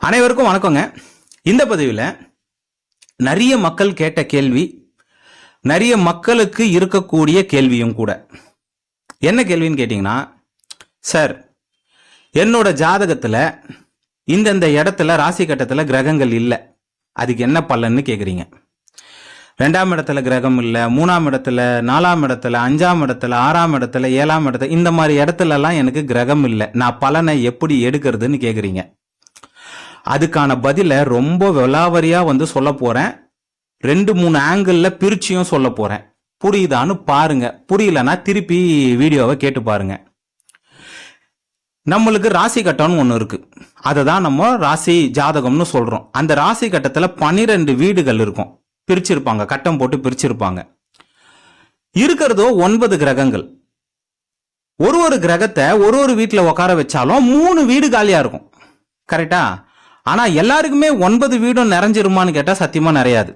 அனைவருக்கும் வணக்கங்க. இந்த பதிவில் நிறைய மக்கள் கேட்ட கேள்வி, நிறைய மக்களுக்கு இருக்கக்கூடிய கேள்வியும் கூட. என்ன கேள்வின்னு கேட்டிங்கன்னா, சார் என்னோட ஜாதகத்தில் இந்தந்த இடத்துல ராசி கட்டத்தில் கிரகங்கள் இல்லை, அதுக்கு என்ன பலன்னு கேட்குறீங்க. 2ஆம் இடத்துல கிரகம் இல்லை, 3ஆம் இடத்துல, 4ஆம் இடத்துல, 5ஆம் இடத்துல, 6ஆம் இடத்துல, 7ஆம் இடத்துல, இந்த மாதிரி இடத்துலலாம் எனக்கு கிரகம் இல்லை, நான் பலனை எப்படி எடுக்கிறதுன்னு கேட்குறீங்க. அதுக்கான பதிலை ரொம்ப விலாவரியா சொல்ல போறேன். 2-3 ஆங்கிள் பிரிச்சியும் சொல்ல போறேன். புரியுதான்னு பாருங்க. புரியலன்னா திருப்பி வீடியோவை கேட்டு பாருங்க. நம்மளுக்கு ராசி கட்டம்னு ஒன்று இருக்கு. அதை தான் நம்ம ராசி ஜாதகம்னு சொல்றோம். அந்த ராசி கட்டத்தில் 12 வீடுகள் இருக்கும், பிரிச்சிருப்பாங்க, கட்டம் போட்டு பிரிச்சிருப்பாங்க. இருக்கிறதோ 9 கிரகங்கள். ஒரு கிரகத்தை ஒரு வீட்டில் உட்கார வச்சாலும் 3 வீடு காலியா இருக்கும். கரெக்டா? ஆனா எல்லாருக்குமே 9 வீடும் நிறைஞ்சிருமான்னு கேட்டா சத்தியமா நிறையாது.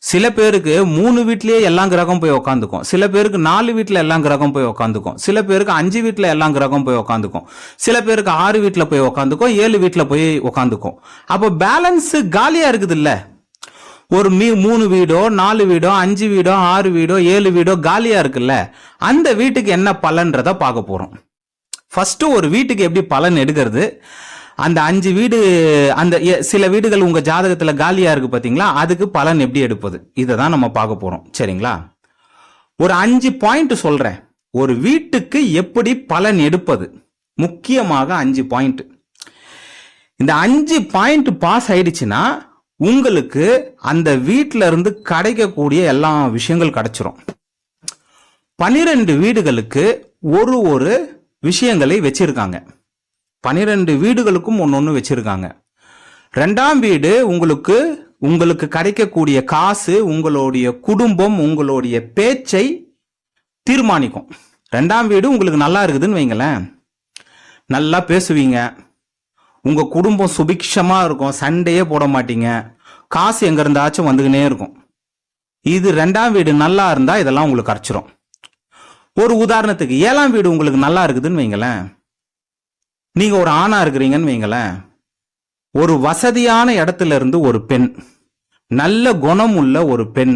சில பேருக்கு 3 வீட்லயே எல்லா கிரகம் போய் உக்காந்துக்கும், சில பேருக்கு 4 வீட்டுல எல்லா கிரகம் போய் உக்காந்துக்கும், சில பேருக்கு 5 வீட்டுல எல்லா கிரகம் போய் உக்காந்துக்கும், சில பேருக்கு 6 வீட்டுல போய் உக்காந்துக்கும், 7 வீட்டுல போய் உக்காந்துக்கும். அப்போ பேலன்ஸ் காலியா இருக்குது இல்ல. ஒரு 3 வீடோ 4 வீடோ 5 வீடோ 6 வீடோ 7 வீடோ காலியா இருக்குல்ல, அந்த வீட்டுக்கு என்ன பலன்றத பார்க்க போறோம். ஃபர்ஸ்ட் ஒரு வீட்டுக்கு எப்படி பலன் எடுக்கிறது, அந்த 5 வீடு, அந்த சில வீடுகள் உங்க ஜாதகத்துல காலியா இருக்கு பாத்தீங்களா, அதுக்கு பலன் எப்படி எடுப்பது, இதை தான் நம்ம பார்க்க போறோம். சரிங்களா? ஒரு 5 பாயிண்ட் சொல்றேன், ஒரு வீட்டுக்கு எப்படி பலன் எடுப்பது. முக்கியமாக 5 பாயிண்ட். இந்த 5 பாயிண்ட் பாஸ் ஆயிடுச்சுன்னா உங்களுக்கு அந்த வீட்டில இருந்து கிடைக்கக்கூடிய எல்லா விஷயங்கள் கிடைச்சிரும். 12 வீடுகளுக்கு ஒரு விஷயங்களை வச்சிருக்காங்க. 12 வீடுகளுக்கும் ஒன்னொன்னு வச்சிருக்காங்க. 2ஆம் வீடு உங்களுக்கு கிடைக்கக்கூடிய காசு, உங்களுடைய குடும்பம், உங்களுடைய பேச்சை தீர்மானிக்கும். 2ஆம் வீடு உங்களுக்கு நல்லா இருக்குதுன்னு வைங்களேன், நல்லா பேசுவீங்க, உங்க குடும்பம் சுபிக்ஷமா இருக்கும், சண்டையே போட மாட்டீங்க, காசு எங்க இருந்தாச்சும் வந்துக்கினே இருக்கும். இது 2ஆம் வீடு நல்லா இருந்தா இதெல்லாம் உங்களுக்கு கிடைச்சிரும். ஒரு உதாரணத்துக்கு 7ஆம் வீடு உங்களுக்கு நல்லா இருக்குதுன்னு வைங்களேன், நீங்க ஒரு ஆணா இருக்கிறீங்கன்னு வைங்களேன், ஒரு வசதியான இடத்துல இருந்து ஒரு பெண், நல்ல குணம் உள்ள ஒரு பெண்,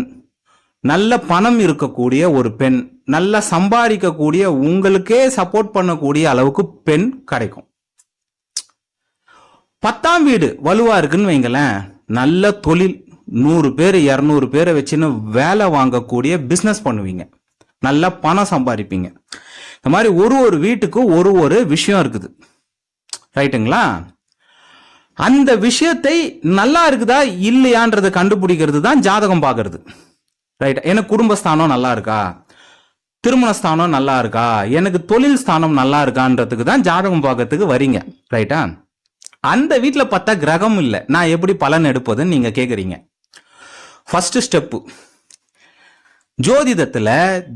நல்ல பணம் இருக்கக்கூடிய ஒரு பெண், நல்ல சம்பாதிக்கக்கூடிய, உங்களுக்கே சப்போர்ட் பண்ணக்கூடிய அளவுக்கு பெண் கிடைக்கும். 10ஆம் வீடு வலுவா இருக்குன்னு வைங்களேன், நல்ல தொழில், 100 பேர் 200 பேரை வச்சுன்னு வேலை வாங்கக்கூடிய பிசினஸ் பண்ணுவீங்க, நல்ல பணம் சம்பாதிப்பீங்க. இந்த மாதிரி ஒரு வீட்டுக்கு ஒரு விஷயம் இருக்குது. ரைட்டுங்களா? அந்த விஷயத்தை நல்லா இருக்குதா இல்லையான்றதை கண்டுபிடிக்கிறது தான் ஜாதகம் பார்க்கறது. ரைட்? எனக்கு குடும்பஸ்தானம் நல்லா இருக்கா, திருமணஸ்தானம் நல்லா இருக்கா, எனக்கு தொழில் ஸ்தானம் நல்லா இருக்கான்றதுக்கு தான் ஜாதகம் பார்க்கறதுக்கு வரீங்க. ரைட்டா? அந்த வீட்டில் பார்த்தா கிரகம் இல்லை, நான் எப்படி பலன் எடுப்பதுன்னு நீங்க கேக்குறீங்க. ஃபர்ஸ்ட் ஸ்டெப்பு, ஜோதிடத்துல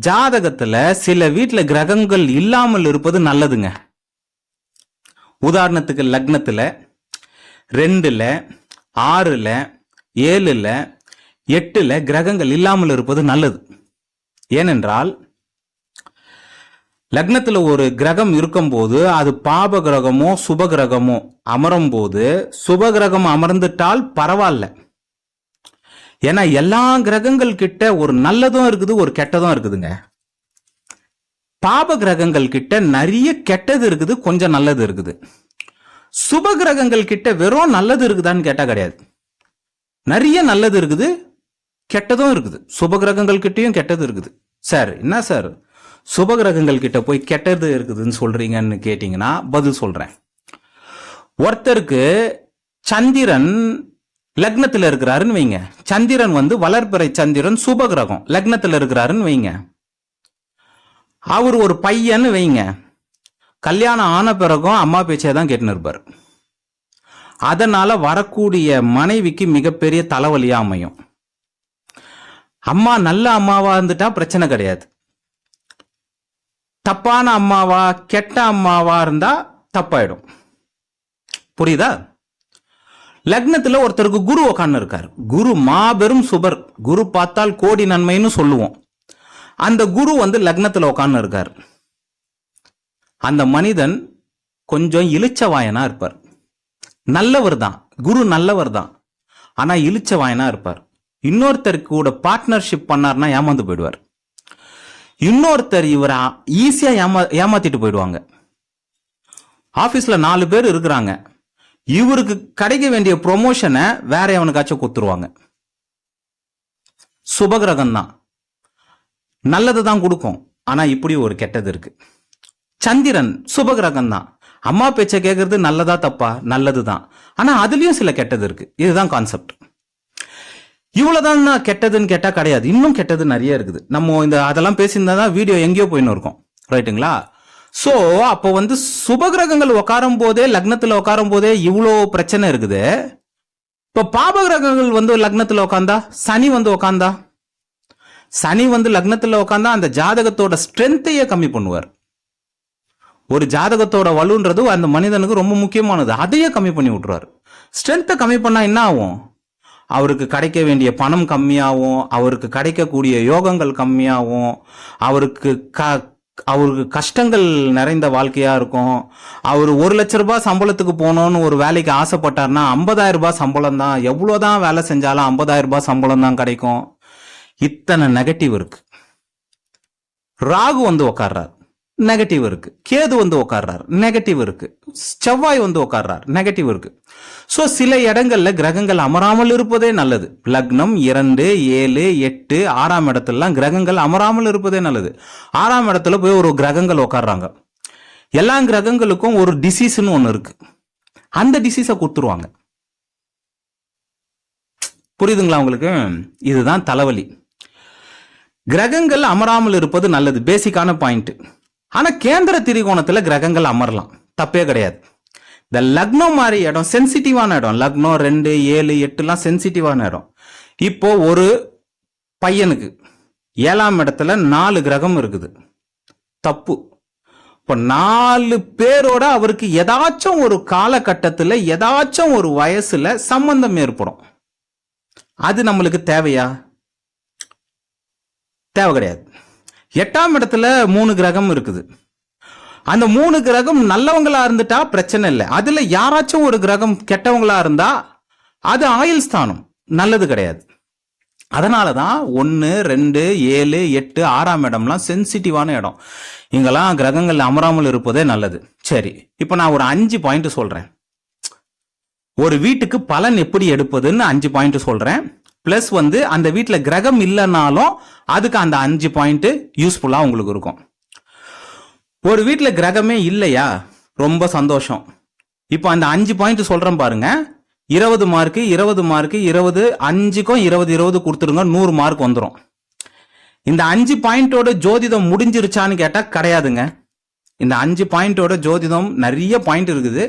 ஜாதகத்துல சில வீட்டுல கிரகங்கள் இல்லாமல் இருப்பது நல்லதுங்க. உதாரணத்துக்கு லக்னத்துல 2ல 6ல 7ல 8ல கிரகங்கள் இல்லாமல் இருப்பது நல்லது. ஏனென்றால் லக்னத்துல ஒரு கிரகம் இருக்கும் போது அது பாப கிரகமோ சுப கிரகமோ அமரும் போது, சுப கிரகம் அமர்ந்துட்டால் பரவாயில்ல. ஏன்னா எல்லா கிரகங்கள் கிட்ட ஒரு நல்லதும் இருக்குது, ஒரு கெட்டதும் இருக்குதுங்க. பாப கிரகங்கள் கிட்ட நிறைய கெட்டது இருக்குது, கொஞ்சம் நல்லது இருக்குது. சுப கிரகங்கள் கிட்ட வெறும் நல்லது இருக்குதான்னு கேட்டா கிடையாது, நிறைய நல்லது இருக்குது, கெட்டதும் இருக்குது. சுப கிரகங்கள் கிட்டயும் கெட்டது இருக்குது. சார் என்ன சார் சுப கிரகங்கள் கிட்ட போய் கெட்டது இருக்குதுன்னு சொல்றீங்கன்னு கேட்டீங்கன்னா பதில் சொல்றேன். ஒருத்தருக்கு சந்திரன் லக்னத்துல இருக்கிறாருன்னு வைங்க, சந்திரன் வளர்பிறை சந்திரன் சுப கிரகம் லக்னத்துல இருக்கிறாருன்னு வைங்க, அவர் ஒரு பையன்னு வைங்க, கல்யாணம் ஆன பிறகும் அம்மா பேச்சே தான் கேட்டுன்னு இருப்பார். அதனால வரக்கூடிய மனைவிக்கு மிகப்பெரிய தலைவலியா அமையும். அம்மா நல்ல அம்மாவா இருந்துட்டா பிரச்சனை கிடையாது, தப்பான அம்மாவா கெட்ட அம்மாவா இருந்தா தப்பாயிடும். புரியுதா? லக்னத்துல ஒருத்தருக்கு குரு உட்கார்ந்து இருக்காரு, குரு மாபெரும் சுபர், குரு பார்த்தால் கோடி நன்மைன்னு சொல்லுவோம். அந்த குரு லக்னத்துல உட்கார்ந்து இருக்கார். அந்த மனிதன் கொஞ்சம் இளிச்சவாயனா இருப்பார், நல்லவர் தான், குரு நல்லவர் தான். ஆனா இழிச்ச வாயனா இருப்பார். இன்னொருத்தருக்கு கூட பார்ட்னர்ஷிப் பண்ணார்னா ஏமாந்து போயிடுவார். இன்னொருத்தர் இவரை ஈஸியா ஏமாத்திட்டு போயிடுவாங்க. ஆபீஸ்ல 4 பேர் இருக்கிறாங்க, இவருக்கு கிடைக்க வேண்டிய ப்ரொமோஷனை வேற எவனுக்காச்சும் கொடுத்துருவாங்க. சுபகிரகம் தான், நல்லது தான் கொடுக்கும். ஆனா இப்படி ஒரு கெட்டது இருக்கு. சந்திரன் சுபகிரகம் தான், அம்மா பேச்சை கேட்கறது நல்லதா தப்பா? நல்லதுதான். ஆனா அதுலயும் சில கெட்டது இருக்கு. இதுதான் கான்செப்ட். இவ்வளவுதான் கெட்டதுன்னு கேட்டா கிடையாது, இன்னும் கெட்டது நிறைய இருக்குது. நம்ம அதெல்லாம் பேசியிருந்தா வீடியோ எங்கேயோ போயின்னு இருக்கோம், ரைட்டுங்களா? சோ அப்போ சுபகிரகங்கள் உட்காரும் போதே, லக்னத்துல உட்காரும் போதே இவ்வளோ பிரச்சனை இருக்குது. இப்ப பாப கிரகங்கள் லக்னத்துல உட்காந்தா, சனி உட்காந்தா, சனி லக்னத்துல உட்காந்தா அந்த ஜாதகத்தோட ஸ்ட்ரென்த்தையே கம்மி பண்ணுவார். ஒரு ஜாதகத்தோட வலுன்றது அந்த மனிதனுக்கு ரொம்ப முக்கியமானது, அதையே கம்மி பண்ணி விட்டுருவார். ஸ்ட்ரென்த்தை கம்மி பண்ணா என்ன ஆகும்? அவருக்கு கிடைக்க வேண்டிய பணம் கம்மியாகும், அவருக்கு கிடைக்கக்கூடிய யோகங்கள் கம்மியாகும், அவருக்கு கஷ்டங்கள் நிறைந்த வாழ்க்கையா இருக்கும். அவர் 1 லட்ச ரூபாய் சம்பளத்துக்கு போனோம்னு ஒரு வேலைக்கு ஆசைப்பட்டார்னா 50,000 ரூபாய் சம்பளம் தான், எவ்வளவுதான் வேலை செஞ்சாலும் 50,000 ரூபாய் சம்பளம் தான் கிடைக்கும். இத்தனை நெகட்டிவ் இருக்கு. ராகு உட்கார்றார், நெகட்டிவ் இருக்கு. கேது உட்கார்றார், நெகட்டிவ் இருக்கு. செவ்வாய் உட்கார்றார், நெகட்டிவ் இருக்கு. சோ சில இடங்கள்ல கிரகங்கள் அமராமல் இருப்பதே நல்லது. லக்னம் 2, 7, 8, 6ஆம் இடத்துலலாம் கிரகங்கள் அமராமல் இருப்பதே நல்லது. 6ஆம் இடத்துல போய் ஒரு கிரகங்கள் உட்கார்றாங்க. எல்லா கிரகங்களுக்கும் ஒரு டிசீஸ்னு ஒண்ணு இருக்கு, அந்த டிசீஸை கொடுத்துருவாங்க. புரியுதுங்களா உங்களுக்கு? இதுதான் தலைவலி. கிரகங்கள் அமராமல் இருப்பது நல்லது, பேசிக்கான பாயிண்ட். ஆனா கேந்திர திரிகோணத்துல கிரகங்கள் அமரலாம், தப்பே கிடையாது. இந்த லக்னம் மாதிரி இடம் சென்சிட்டிவான இடம். லக்னம் 2, 7, 8 சென்சிட்டிவான இடம். இப்போ ஒரு பையனுக்கு 7ஆம் இடத்துல 4 கிரகம் இருக்குது, தப்பு. இப்போ 4 பேரோட அவருக்கு ஏதாச்சும் ஒரு காலகட்டத்தில், ஏதாச்சும் ஒரு வயசுல சம்பந்தம் ஏற்படும். அது நம்மளுக்கு தேவையா? தேவை கிடையாது. 8ஆம் இடத்துல 3 கிரகம் இருக்குது. அந்த 3 கிரகம் நல்லவங்களா இருந்துட்டா பிரச்சனை இல்லை. அதுல யாராச்சும் ஒரு கிரகம் கெட்டவங்களா இருந்தா அது ஆயுள் ஸ்தானம், நல்லது கிடையாது. அதனாலதான் 1, 2, 7, 8, 6ஆம் இடம்லாம் சென்சிட்டிவான இடம். இங்கெல்லாம் கிரகங்கள் அமராமல் இருப்பதே நல்லது. சரி, இப்ப நான் ஒரு 5 பாயிண்ட் சொல்றேன். ஒரு வீட்டுக்கு பலன் எப்படி எடுப்பதுன்னு 5 பாயிண்ட் சொல்றேன். பிளஸ் அந்த வீட்டுல கிரகம் இல்லைன்னாலும் அதுக்கு அந்த 5 பாயிண்ட் யூஸ்ஃபுல்லா உங்களுக்கு இருக்கும். ஒரு வீட்டுல கிரகமே இல்லையா, ரொம்ப சந்தோஷம். இப்போ அந்த 5 பாயிண்ட் சொல்றேன் பாருங்க. 20 மார்க்கு 20 மார்க்கு 20, 5க்கும் 20 20 கொடுத்துருங்க, 100 மார்க் வந்துடும். இந்த 5 பாயிண்டோட ஜோதிடம் முடிஞ்சிருச்சான்னு கேட்டா கிடையாதுங்க. இந்த 5 பாயிண்டோட ஜோதிடம் நிறைய பாயிண்ட் இருக்குது.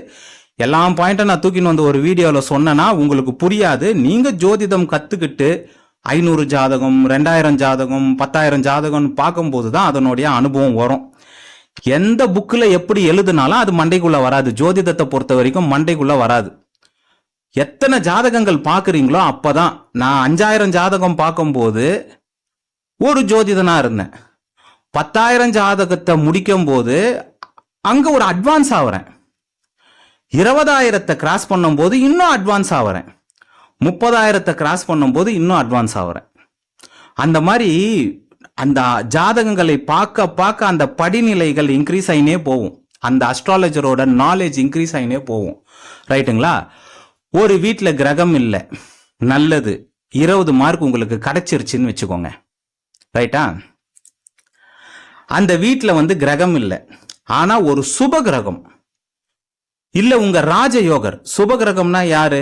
எல்லா பாயிண்ட்டும் நான் தூக்கின்னு ஒரு வீடியோவில் சொன்னேன்னா உங்களுக்கு புரியாது. நீங்க ஜோதிடம் கத்துக்கிட்டு 500 ஜாதகம், 2000 ஜாதகம், 10,000 ஜாதகம் பார்க்கும்போது தான் அதனுடைய அனுபவம் வரும். எந்த புக்கில் எப்படி எழுதுனாலும் அது மண்டைக்குள்ள வராது. ஜோதிடத்தை பொறுத்த வரைக்கும் மண்டைக்குள்ள வராது. எத்தனை ஜாதகங்கள் பார்க்குறீங்களோ அப்பதான். நான் 5000 ஜாதகம் பார்க்கும்போது ஒரு ஜோதிடனா இருந்தேன். 10,000 ஜாதகத்தை முடிக்கும் போது அங்க ஒரு அட்வான்ஸ் ஆகிறேன். 20,000 கிராஸ் பண்ணும் போது இன்னும் அட்வான்ஸ் ஆகிறேன். 30,000 கிராஸ் பண்ணும் போது இன்னும் அட்வான்ஸ் ஆகிறேன். அந்த மாதிரி அந்த ஜாதகங்களை பார்க்க பார்க்க அந்த படிநிலைகள் இன்க்ரீஸ் ஆகினே போகும். அந்த அஸ்ட்ராலஜரோட நாலேஜ் இன்க்ரீஸ் ஆகினே போகும், ரைட்டுங்களா? ஒரு வீட்டில் கிரகம் இல்லை, நல்லது. 20 மார்க் உங்களுக்கு கிடைச்சிருச்சுன்னு வச்சுக்கோங்க, ரைட்டா? அந்த வீட்டில் கிரகம் இல்லை, ஆனா ஒரு சுப கிரகம் இல்ல, உங்க ராஜயோகர். சுபகிரகம்னா யாரு?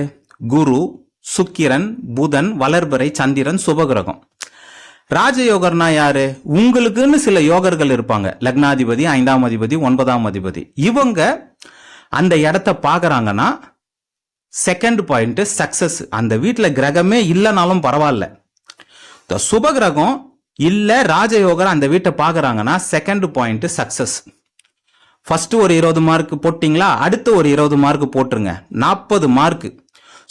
குரு, சுக்கிரன், புதன், வளர்பிறை, சந்திரன் சுபகிரகம். ராஜயோகர்னா யாரு? உங்களுக்குன்னு சில யோகர்கள் இருப்பாங்க. லக்னாதிபதி, 5ஆம் அதிபதி, 9ஆம் அதிபதி. இவங்க அந்த இடத்த பாக்குறாங்கன்னா செகண்ட் பாயிண்ட் சக்சஸ். அந்த வீட்டுல கிரகமே இல்லைனாலும் பரவாயில்ல, இந்த சுபகிரகம் இல்ல ராஜயோகர் அந்த வீட்டை பாக்குறாங்கன்னா செகண்ட் பாயிண்ட் சக்சஸ். ஃபர்ஸ்ட் ஒரு 20 மார்க் போட்டீங்களா, அடுத்து ஒரு 20 மார்க் போட்டுருங்க, 40 மார்க்.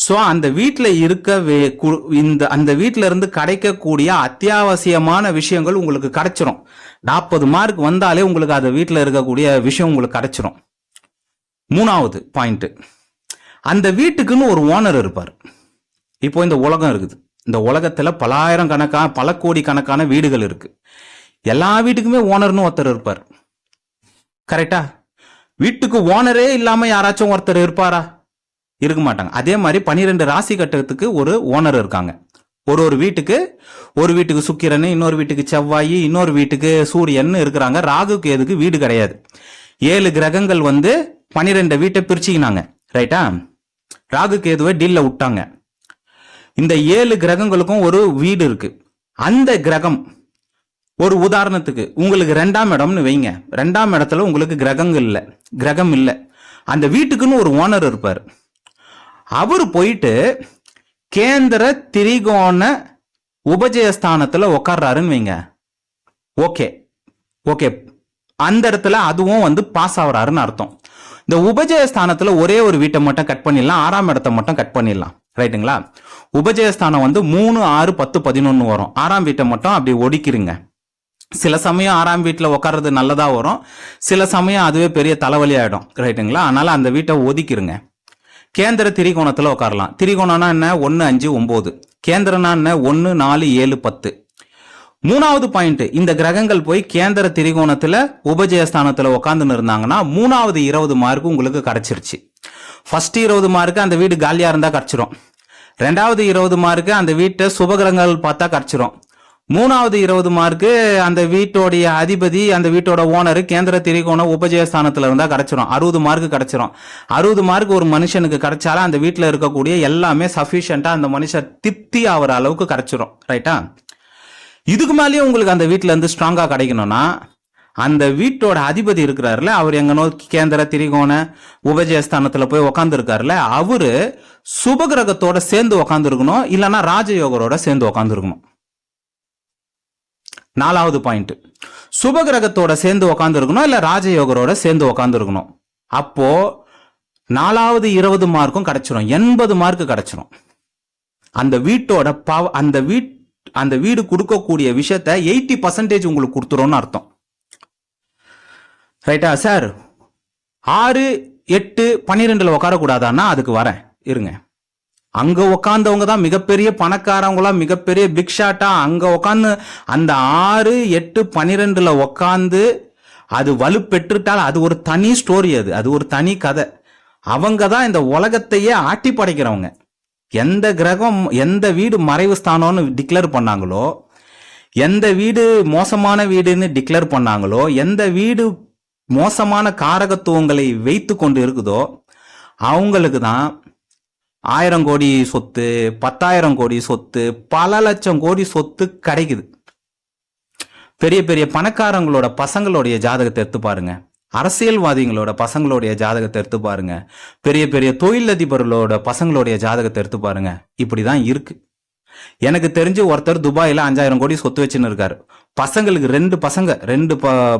ஸோ அந்த வீட்டில் அந்த வீட்டில இருந்து கிடைக்கக்கூடிய அத்தியாவசியமான விஷயங்கள் உங்களுக்கு கிடைச்சிரும். 40 மார்க் வந்தாலே உங்களுக்கு அந்த வீட்டில் இருக்கக்கூடிய விஷயம் உங்களுக்கு கிடைச்சிரும். 3வது பாயிண்ட், அந்த வீட்டுக்குன்னு ஒரு ஓனர் இருப்பார். இப்போ இந்த உலகம் இருக்குது, இந்த உலகத்துல பல கோடி கணக்கான வீடுகள் இருக்கு. எல்லா வீட்டுக்குமே ஓனர்னு ஒருத்தர் இருப்பார். கரெக்டா? வீட்டுக்கு ஓனரே இல்லாம யாராச்சும் ஒருத்தர் இருப்பாரா? இருக்க மாட்டாங்க. அதே மாதிரி 12 ராசி கட்டத்துக்கு ஒரு ஓனர் இருக்காங்க. ஒரு வீட்டுக்கு சுக்கிரன், இன்னொரு வீட்டுக்கு செவ்வாய், இன்னொரு வீட்டுக்கு சூரியன் இருக்கிறாங்க. ராகு கேதுக்கு வீடு கிடையாது. 7 கிரகங்கள் 12 வீட்டை பிரிச்சுக்கினாங்க. ரைட்டா? ராகு கேதுவை டீல்ல விட்டாங்க. இந்த 7 கிரகங்களுக்கும் ஒரு வீடு இருக்கு. அந்த கிரகம், ஒரு உதாரணத்துக்கு உங்களுக்கு 2ஆம் இடம்னு வைங்க. 2ஆம் இடத்துல உங்களுக்கு கிரகம் இல்ல. அந்த வீட்டுக்குன்னு ஒரு ஓனர் இருப்பார். அவர் போயிட்டு கேந்திர திரிகோண உபஜயஸ்தானத்துல உட்கார்றாருன்னு வைங்க. ஓகே, அந்த இடத்துல அதுவும் பாஸ் ஆகுறாருன்னு அர்த்தம். இந்த உபஜயஸ்தானத்துல ஒரே ஒரு வீட்டை மட்டும் கட் பண்ணிடலாம், 6ஆம் இடத்தை மட்டும் கட் பண்ணிடலாம். ரைட்டுங்களா? உபஜயஸ்தானம் 3, 6, 10, 11 வரும். 6ஆம் வீட்டை மட்டும் அப்படி ஒடிக்கிறீங்க. சில சமயம் 6ஆம் வீட்டில் உட்கார்றது நல்லதா வரும், சில சமயம் அதுவே பெரிய தலைவலி ஆயிடும். ரைட்டுங்களா? அதனால அந்த வீட்டை ஒதுக்கிருங்க. கேந்திர திரிகோணத்துல உட்காரலாம். திரிகோணம்னா என்ன? 1, 5, 9. கேந்திரனா என்ன? 1, 4, 7, 10. 3வது பாயிண்ட், இந்த கிரகங்கள் போய் கேந்திர திரிகோணத்துல உபஜயஸ்தானத்துல உட்காந்துன்னு இருந்தாங்கன்னா 3வது 20 மார்க் உங்களுக்கு கிடைச்சிருச்சு. ஃபர்ஸ்ட் 20 மார்க்கு அந்த வீடு காலியா இருந்தா கிடைச்சிரும். 2வது 20 மார்க்கு அந்த வீட்டை சுபகிரகங்கள் பார்த்தா கிடைச்சிரும். 3வது 20 மார்க்கு அந்த வீட்டோடைய அதிபதி, அந்த வீட்டோட ஓனர் கேந்திர திரிகோண உபஜயஸ்தானத்துல இருந்தா கிடைச்சிரும். 60 மார்க்கு கிடைச்சிரும். 60 மார்க் ஒரு மனுஷனுக்கு கிடைச்சாலும் அந்த வீட்டுல இருக்கக்கூடிய எல்லாமே சஃபிஷியண்டா அந்த மனுஷன் திருப்தி ஆகிற அளவுக்கு கிடைச்சிரும். ரைட்டா? இதுக்கு மேலேயே உங்களுக்கு அந்த வீட்டுல இருந்து ஸ்ட்ராங்கா கிடைக்கணும்னா அந்த வீட்டோட அதிபதி இருக்கிறாருல, அவர் எங்கனோ கேந்திர திரிகோண உபஜயஸ்தானத்துல போய் உக்காந்து இருக்காருல, அவரு சுபகிரகத்தோட சேர்ந்து உக்காந்து இருக்கணும், இல்லைன்னா ராஜயோகரோட சேர்ந்து உக்காந்து இருக்கணும். 4வது பாயிண்ட், சுபகிரகத்தோட சேர்ந்து உக்காந்து இருக்கணும், இல்ல ராஜயோகரோட சேர்ந்து உக்காந்து இருக்கணும். அப்போ 4வது 20 மார்க்கும் கிடைச்சிரும், 80 மார்க் கிடைச்சிரும். அந்த வீட்டோட அந்த வீடு கொடுக்கக்கூடிய விஷயத்த 80% உங்களுக்கு கொடுத்துரும்னு அர்த்தம். ரைட்டா சார்? 6, 8, 12 உட்காரக்கூடாதான்னா அதுக்கு வரேன் இருங்க. அங்க உட்கார்ந்தவங்க தான் மிகப்பெரிய பணக்காரவங்களா, மிகப்பெரிய பிக் ஷாட்டா அங்க உட்காந்து அந்த 6, 8, 12 உட்காந்து அது வலுப்பெற்றுட்டால் அது ஒரு தனி ஸ்டோரி, அது ஒரு தனி கதை. அவங்க தான் இந்த உலகத்தையே ஆட்டி படைக்கிறவங்க. எந்த கிரகம் எந்த வீடு மறைவு ஸ்தானம்னு டிக்ளேர் பண்ணாங்களோ, எந்த வீடு மோசமான வீடுன்னு டிக்ளேர் பண்ணாங்களோ, எந்த வீடு மோசமான காரகத்துவங்களை வைத்து கொண்டு இருக்குதோ அவங்களுக்கு தான் 1000 கோடி சொத்து, 10,000 கோடி சொத்து, பல லட்சம் கோடி சொத்து கிடைக்குது. பெரிய பெரிய பணக்காரங்களோட பசங்களுடைய ஜாதகத்தை எடுத்து பாருங்க, அரசியல்வாதிகளோட பசங்களுடைய ஜாதகத்தை எடுத்து பாருங்க, பெரிய பெரிய தொழிலதிபர்களோட பசங்களுடைய ஜாதகத்தை எடுத்து பாருங்க. இப்படிதான் இருக்கு. எனக்கு தெரிஞ்சு ஒருத்தர் துபாயில 5000 கோடி சொத்து வச்சுன்னு இருக்காரு. பசங்களுக்கு 2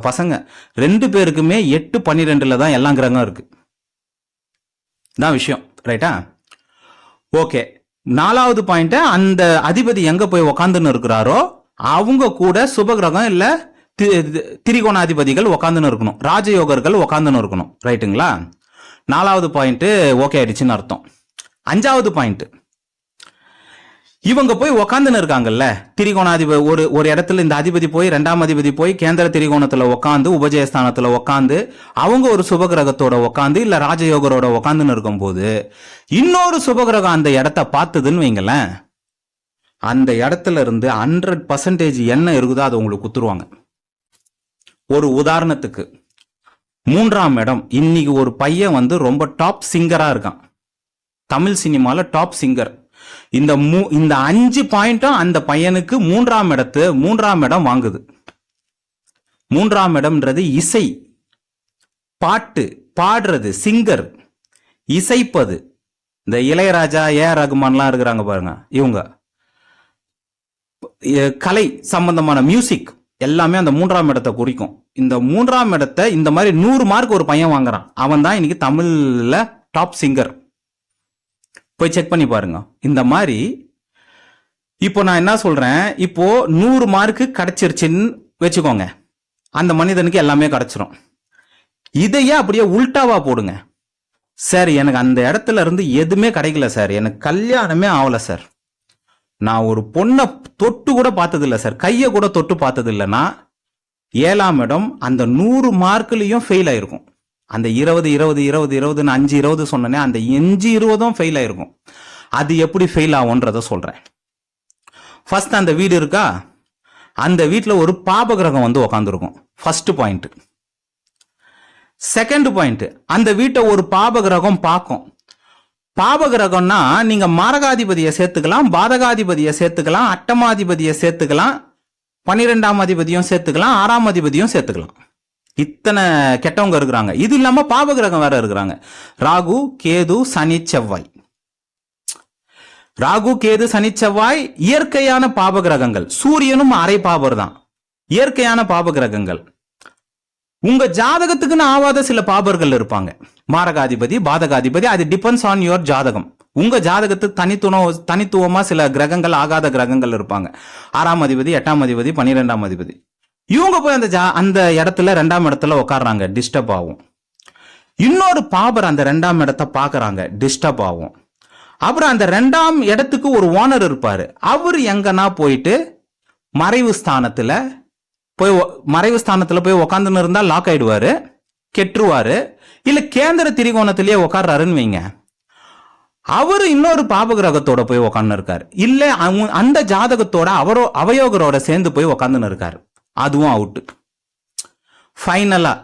பசங்க 2 பேருக்குமே 8, 12 தான் எல்லா கிரகம் இருக்கு. தான் விஷயம். ரைட்டா? ஓகே. 4வது பாயிண்ட், அந்த அதிபதி எங்க போய் உக்காந்துன்னு இருக்கிறாரோ அவங்க கூட சுபகிரகம் இல்ல திரிகோணாதிபதிகள் உக்காந்துன்னு இருக்கணும், ராஜயோகர்கள் உக்காந்துன்னு இருக்கணும். ரைட்டுங்களா? 4வது பாயிண்ட் ஓகே ஆயிடுச்சுன்னு அர்த்தம். 5வது பாயிண்ட், இவங்க போய் உக்காந்துன்னு இருக்காங்கல்ல திரிகோணாதிபதி, ஒரு இடத்துல இந்த அதிபதி போய் 2ஆம் அதிபதி போய் கேந்திர திரிகோணத்துல உக்காந்து உபஜயஸ்தானத்துல உக்காந்து அவங்க ஒரு சுபகிரகத்தோட உக்காந்து இல்ல ராஜயோகரோட உக்காந்துன்னு இருக்கும் போது இன்னொரு சுபகிரகம் அந்த இடத்த பார்த்ததுன்னு வைங்களேன், அந்த இடத்துல இருந்து 100% என்ன இருக்குதோ அதை உங்களுக்கு குத்துருவாங்க. ஒரு உதாரணத்துக்கு 3ஆம் இடம், இன்னைக்கு ஒரு பையன் ரொம்ப டாப் சிங்கரா இருக்கான், தமிழ் சினிமால டாப் சிங்கர். இந்த 5 பாயிண்டும் அந்த பையனுக்கு 3ஆம் இடம் வாங்குது. 3ஆம் இடம்ன்றது இசை, பாட்டு பாடுறது, சிங்கர், இசைப்பது. இந்த இளையராஜா, ஏஆர் ரகுமான்லாம் இருக்கிறாங்க பாருங்க, இவங்க கலை சம்பந்தமான மியூசிக் எல்லாமே அந்த 3ஆம் இடத்தை குறிக்கும். இந்த 3ஆம் இடத்தை இந்த மாதிரி 100 மார்க் ஒரு பையன் வாங்குறான், அவன் தான் இன்னைக்கு தமிழ்ல டாப் சிங்கர். போய் செக் பண்ணி பாருங்க. இந்த மாதிரி இப்போ நான் என்ன சொல்றேன், இப்போ 100 மார்க்கு கிடைச்சிருச்சுன்னு வச்சுக்கோங்க, அந்த மனிதனுக்கு எல்லாமே கிடைச்சிரும். இதையே அப்படியே உல்டாவா போடுங்க. சார் எனக்கு அந்த இடத்துல இருந்து எதுவுமே கிடைக்கல சார், எனக்கு கல்யாணமே ஆகல சார், நான் ஒரு பொண்ணை தொட்டு கூட பார்த்தது இல்லை சார், கையை கூட தொட்டு பார்த்தது இல்லைன்னா 7ஆம் இடம் அந்த 100 மார்க்லயும் ஃபெயில் ஆயிருக்கும். அந்த 20 20 20 20 5 20 சொன்னேன், அந்த 5 20 ஃபெயில் ஆயிருக்கும். அது எப்படி ஃபெயில் ஆகும்ன்றத சொல்றேன். ஃபர்ஸ்ட் அந்த வீடு இருக்கா, அந்த வீட்டில் ஒரு பாப கிரகம் வந்து உக்காந்துருக்கும். First point. செகண்ட் பாயிண்ட், அந்த வீட்டை ஒரு பாப கிரகம் பார்க்கும். பாப கிரகம்னா நீங்க மாரகாதிபதியை சேர்த்துக்கலாம், பாதகாதிபதியை சேர்த்துக்கலாம், அட்டமாதிபதியை சேர்த்துக்கலாம், 12ஆம் அதிபதியும் சேர்த்துக்கலாம், 6ஆம் அதிபதியும் சேர்த்துக்கலாம். இத்தனை கெட்டவங்க இருக்கிறாங்க. இது இல்லாம பாப கிரகம் வேற இருக்கிறாங்க. ராகு, கேது, சனி, செவ்வாய். ராகு, கேது, சனி, செவ்வாய் இயற்கையான பாப கிரகங்கள். சூரியனும் அரை பாபர் தான், இயற்கையான பாப கிரகங்கள். உங்க ஜாதகத்துக்குன்னு ஆவாத சில பாபர்கள் இருப்பாங்க, மாரகாதிபதி, பாதகாதிபதி. அது டிபெண்ட்ஸ் ஆன் யுவர் ஜாதகம். உங்க ஜாதகத்துக்கு தனித்துவமா சில கிரகங்கள், ஆகாத கிரகங்கள் இருப்பாங்க. 6ஆம் அதிபதி, 8ஆம் அதிபதி, 12ஆம் அதிபதி. இவங்க போய் அந்த இடத்துல 2ஆம் இடத்துல உட்கார்றாங்க, டிஸ்டர்ப் ஆகும். இன்னொரு பாபர் அந்த 2ஆம் இடத்தை பாக்குறாங்க, டிஸ்டர்ப் ஆகும். அப்புறம் அந்த 2ஆம் இடத்துக்கு ஒரு ஓனர் இருப்பாரு, அவர் எங்கன்னா போயிட்டு மறைவு ஸ்தானத்துல போய் உக்காந்துன்னு இருந்தா லாக் ஆயிடுவாரு, கெட்டுருவாரு. இல்ல கேந்திர திரிகோணத்திலேயே உட்கார்றாருன்னு வைங்க, அவரு இன்னொரு பாப கிரகத்தோட போய் உக்காந்து இருக்காரு. இல்ல அந்த ஜாதகத்தோட அவயோகரோட சேர்ந்து போய் உக்காந்துன்னு இருக்காரு, அதுவும் அவுட்டு. ஃபைனலா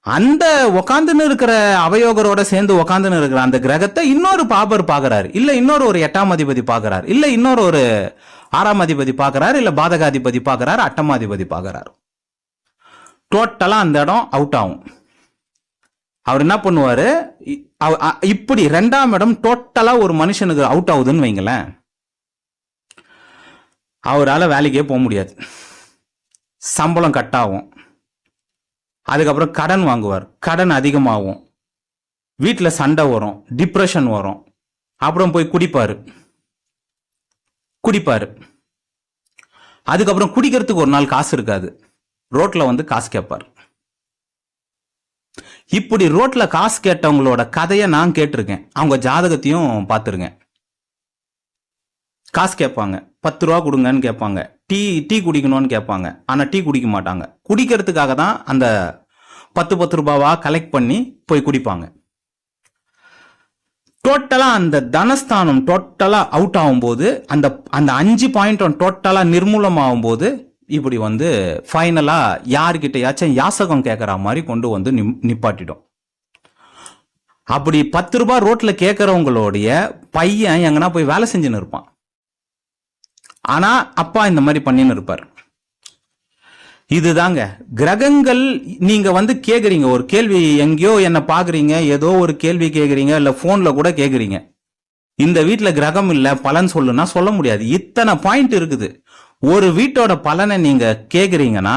அந்த உக்காந்துன்னு இருக்கிற அவயோகரோட சேர்ந்து உக்காந்துன்னு இருக்கிற அந்த கிரகத்தை இன்னொரு பாபர் பாக்குறாரு, இல்ல இன்னொரு ஒரு 8ஆம் அதிபதி பாக்குறாரு, இல்ல இன்னொரு ஒரு 6ஆம் அதிபதி பாக்குறாரு, இல்ல பாதகாதிபதி பாக்குறாரு, அட்டமாதிபதி பாக்குறாரு. டோட்டலா அந்த இடம் அவுட் ஆகும். அவர் என்ன பண்ணுவாரு, இப்படி 2ஆம் இடம் டோட்டலா ஒரு மனுஷனுக்கு அவுட் ஆகுதுன்னு வைங்களேன், அவரால் வேலைக்கே போக முடியாது, சம்பளம் கட் ஆகும், அதுக்கப்புறம் கடன் வாங்குவார், கடன் அதிகமாகும், வீட்டில் சண்டை வரும், டிப்ரெஷன் வரும், அப்புறம் போய் குடிப்பாரு. அதுக்கப்புறம் குடிக்கிறதுக்கு ஒரு நாள் காசு இருக்காது, ரோட்ல வந்து காசு கேட்பார். இப்படி ரோட்ல காசு கேட்டவங்களோட கதையை நான் கேட்டிருக்கேன், அவங்க ஜாதகத்தையும் பார்த்துருக்கேன். காசு கேட்பாங்க, 10 ரூபா கொடுங்கன்னு கேட்பாங்க, டீ குடிக்கணும்னு கேட்பாங்க, ஆனா டீ குடிக்க மாட்டாங்க. குடிக்கிறதுக்காக தான் அந்த 10 ரூபாவா கலெக்ட் பண்ணி போய் குடிப்பாங்க. டோட்டலா அந்த தனஸ்தானம் டோட்டலா அவுட் ஆகும்போது, அந்த 5 பாயிண்ட் டோட்டலா நிர்மூலம் ஆகும்போது, இப்படி வந்து ஃபைனலா யாருக்கிட்டையாச்சும் யாசகம் கேட்கற மாதிரி கொண்டு வந்து நிப்பாட்டிடும். அப்படி 10 ரூபாய் ரோட்ல கேட்கறவங்களுடைய பையன் எங்கன்னா போய் வேலை செஞ்சுன்னு இருப்பான், ஆனா அப்பா இந்த மாதிரி பண்ணின்னு இருப்பார். இதுதாங்க கிரகங்கள். நீங்க வந்து கேக்குறீங்க ஒரு கேள்வி, எங்கேயோ என்ன பாக்குறீங்க, ஏதோ ஒரு கேள்வி கேக்குறீங்க, இல்ல போன்ல கூட கேக்குறீங்க, இந்த வீட்டுல கிரகம் இல்ல பலன் சொல்லுன்னா சொல்ல முடியாது. இத்தனை பாயிண்ட் இருக்குது. ஒரு வீட்டோட பலனை நீங்க கேக்குறீங்கன்னா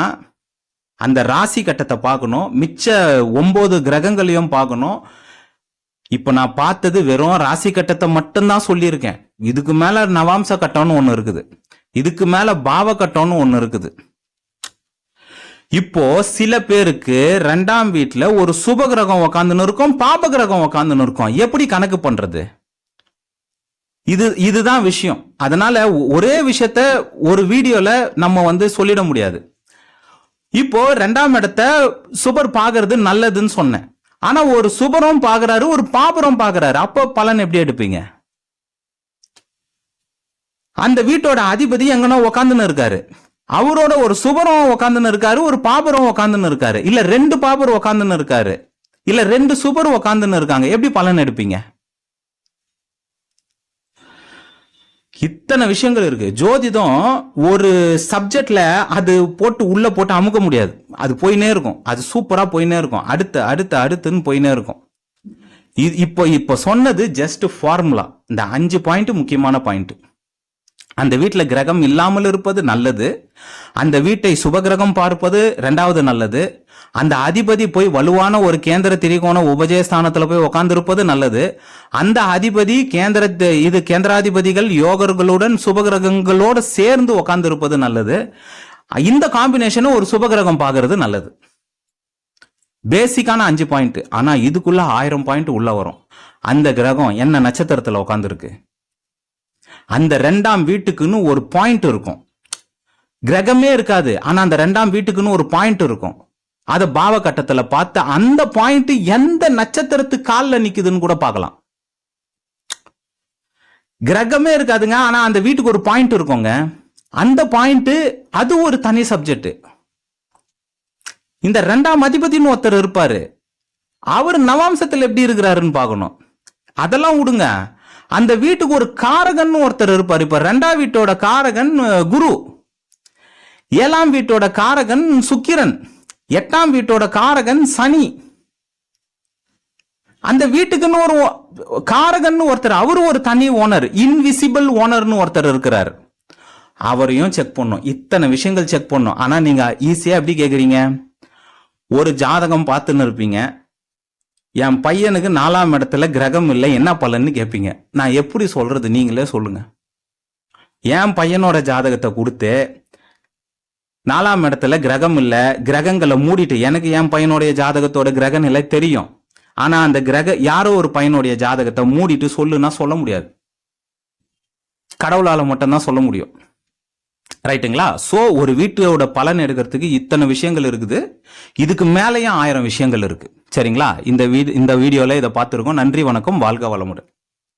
அந்த ராசி கட்டத்தை பார்க்கணும், மிச்ச 9 கிரகங்களையும் பார்க்கணும். இப்ப நான் பார்த்தது வெறும் ராசி கட்டத்தை மட்டும்தான் சொல்லியிருக்கேன். இதுக்கு மேல நவாம்ச கட்டம்னு ஒண்ணு இருக்குது, இதுக்கு மேல பாவ கட்டம்னு ஒண்ணு இருக்குது. இப்போ சில பேருக்கு 2ஆம் வீட்டுல ஒரு சுப கிரகம் உக்காந்துன்னு இருக்கும், பாப கிரகம் உக்காந்துன்னு இருக்கும். எப்படி கணக்கு பண்றது? இதுதான் விஷயம். அதனால ஒரே விஷயத்த ஒரு வீடியோல நம்ம வந்து சொல்லிட முடியாது. இப்போ 2ஆம் இடத்தை சுபர் பாக்குறது நல்லதுன்னு சொன்னேன், ஆனா ஒரு சுபரும் பாக்குறாரு, ஒரு பாபரும் பாக்குறாரு, அப்போ பலன் எப்படி எடுப்பீங்க? அந்த வீட்டோட அதிபதி எங்கன்னா உக்காந்துன்னு இருக்காரு, அவரோட ஒரு சுபரும் உக்காந்துன்னு இருக்காரு, ஒரு பாபரும் உக்காந்துன்னு இருக்காரு, இல்ல 2 பாபர் உக்காந்துன்னு இருக்காரு, இல்ல 2 சுபர் உக்காந்துன்னு இருக்காங்க. எப்படி பலன் எடுப்பீங்க? இத்தனை விஷயங்கள் இருக்கு. ஜோதிடம் ஒரு சப்ஜெக்ட்ல அது உள்ள போட்டு அமுக்க முடியாது, அது போயினே இருக்கும், அது சூப்பரா போயினே இருக்கும், அடுத்துன்னு போயினே இருக்கும். இப்போ சொன்னது ஜஸ்ட் ஃபார்முலா. இந்த 5 பாயிண்ட் முக்கியமான பாயிண்ட். அந்த வீட்டுல கிரகம் இல்லாமல் இருப்பது நல்லது, அந்த வீட்டை சுபகிரகம் பார்ப்பது 2வது நல்லது, அந்த அதிபதி போய் வலுவான ஒரு கேந்திர திரிகோண உபஜயஸ்தானத்துல போய் உட்கார்ந்து இருப்பது நல்லது, அந்த அதிபதி கேந்திராதிபதிகள் யோகர்களுடன் சுபகிரகங்களோட சேர்ந்து உட்கார்ந்து இருப்பது நல்லது. இந்த காம்பினேஷனும் ஒரு சுபகிரகம் பார்க்கறது நல்லது. பேசிக்கான 5 பாயிண்ட். ஆனா இதுக்குள்ள 1000 பாயிண்ட் உள்ள வரும். அந்த கிரகம் என்ன நட்சத்திரத்துல உட்கார்ந்துருக்கு, அந்த 2ஆம் வீட்டுக்குன்னு ஒரு பாயிண்ட் இருக்கும். கிரகமே இருக்காது, ஆனா அந்த 2ஆம் வீட்டுக்குன்னு ஒரு பாயிண்ட் இருக்கும். அத பாவ கட்டத்துல பார்த்து அந்த பாயிண்ட் எந்த நட்சத்திரத்து கால்ல நிக்குதுன்னு கூட பார்க்கலாம். கிரகமே இருக்காதுங்க, ஆனா அந்த வீட்டுக்கு ஒரு பாயிண்ட் இருக்குங்க. அந்த பாயிண்ட் அது ஒரு தனி சப்ஜெக்ட். இந்த 2ஆம் அதிபதினு ஒருத்தர் இருப்பாரு, அவர் நவாம்சத்தில் எப்படி இருக்கிறாருன்னு பார்க்கணும். அதெல்லாம் விடுங்க, அந்த வீட்டுக்கு ஒரு காரகன் ஒருத்தர் இருப்பார். இப்ப 2ஆம் வீட்டோட காரகன் குரு, 7ஆம் வீட்டோட காரகன் சுக்கிரன், 8ஆம் வீட்டோட காரகன் சனி. அந்த வீட்டுக்குன்னு ஒரு காரகன் ஒருத்தர், அவரு ஒரு தனி ஓனர், இன்விசிபிள் ஓனர்னு ஒருத்தர் இருக்கிறார். அவரையும் செக் பண்ணும். இத்தனை விஷயங்கள் செக் பண்ணும். ஆனா நீங்க ஈஸியா எப்படி கேக்குறீங்க, ஒரு ஜாதகம் பார்த்துன்னு இருப்பீங்க, என் பையனுக்கு 4ஆம் இடத்துல கிரகம் இல்லை என்ன பலன்னு கேட்பீங்க. நான் எப்படி சொல்றது, நீங்களே சொல்லுங்க. என் பையனோட ஜாதகத்தை கொடுத்து 4ஆம் இடத்துல கிரகம் இல்ல, கிரகங்களை மூடிட்டு, எனக்கு என் பையனுடைய ஜாதகத்தோட கிரக நிலை தெரியும், ஆனா அந்த யாரோ ஒரு பையனுடைய ஜாதகத்தை மூடிட்டு சொல்லுன்னா சொல்ல முடியாது. கடவுளால மட்டும்தான் சொல்ல முடியும். ரைட்டுங்களா? சோ ஒரு வீட்டோட பலன் எடுக்கிறதுக்கு இத்தனை விஷயங்கள் இருக்குது. இதுக்கு மேலேயும் 1000 விஷயங்கள் இருக்கு. சரிங்களா? இந்த வீடியோல இதை பார்த்துருக்கோம். நன்றி, வணக்கம், வாழ்க வளமுடன்.